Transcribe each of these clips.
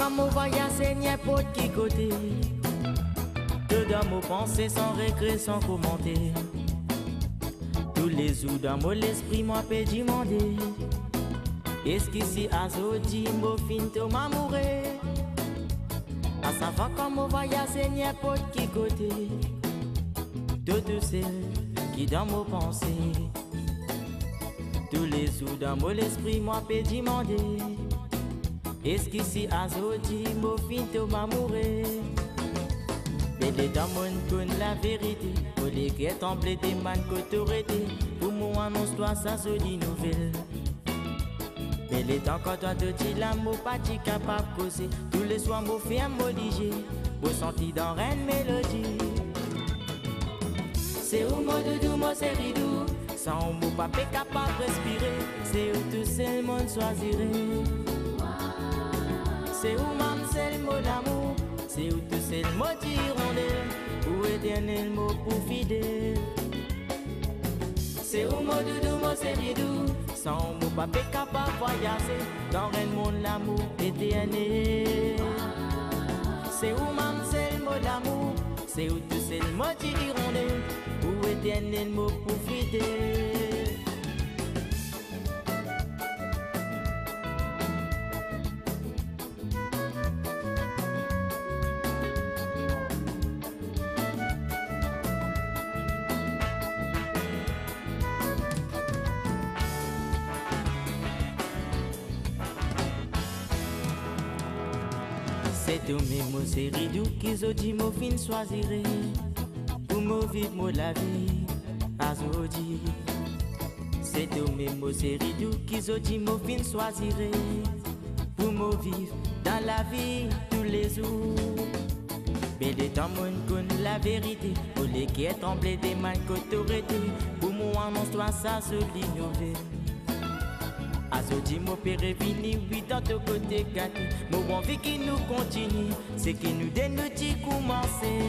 comme on voyage, n'importe qui côté. Dedans mon pensée sans regret, sans commenter. Tous les jours dans mon esprit, moi peut demander. Est-ce qu'ici à Zodi, mon fin to m'amourer? À savoir comment on voyage, n'importe qui côté. Tout celle qui dans mon pensée. Tous les jours dans mon esprit, moi peut demander. Est-ce qu'ici à Zodi, mon fin to m'amourer? Mais les dames connaissent la vérité. Pour les guettes temblés des man qu'autorité. Pour moi annonce-toi ça jolie nouvelle. Mais les temps quand toi te dis l'amour pas tu capable de causer. Tous les soirs mon fait un modigé. Pour sentir dans une mélodie. C'est où mon doudou, mon séridou. Sans mot pas capable de respirer. C'est où tout seul le monde choisirait. C'est où même c'est le mot d'amour. C'est où tout c'est le mot d'hirondelle. Où éternel mot pour fidèle. C'est où mon doudou, mon séridou. Sans mot pas capable de voyager. Dans un monde l'amour éternel. C'est où même c'est le mot d'amour. C'est où tout c'est le mot d'hirondelle. Où éternel mot pour fidèle. C'est tout mes mots, c'est ridou qu'ils ont dit, mon fin choisirait. Pour me vivre, moi la vie, à Zodi. C'est tout mes mots, c'est ridou qu'ils ont dit, mon fin choisirait. Pour me vivre dans la vie tous les jours. Mais les temps, moi, connaît la vérité. Pour les qui est tremblé des mains qu'autorité. Pour moi, annonce-toi ça, jolie nouvelle. Azodi mon père est venu, oui dans ton côté gâté. Mon envie qui nous continue, c'est qui nous donne le petit commencer.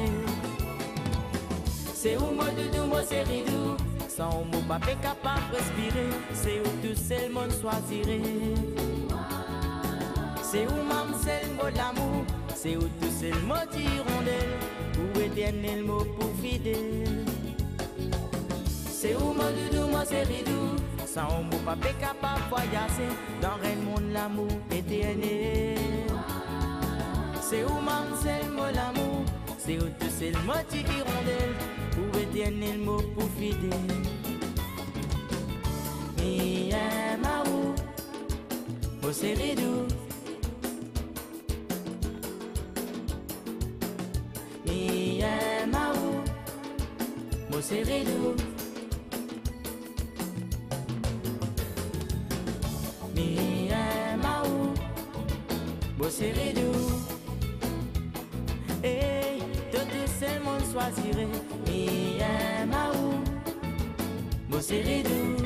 C'est où mon doudou, mon séridou. Sans mot pas capable de respirer. C'est où tout seul monde choisirait. C'est où même c'est le mot d'amour. C'est où tout c'est le mot d'hirondelle. Où éternel mot pour fidèle. C'est où mon doudou, mon séridou. Sans mot pas capable de voyager. Dans un monde l'amour éternel. C'est où même c'est le mot d'amour. C'est où tout c'est le mot d'hirondelle. Où éternel mot pour fidèle. Mi maou, mon séridou. Mi maou, mon séridou. Mi maou, mon séridou. Hey, tout seul monde choisirait. Mi maou, mon séridou.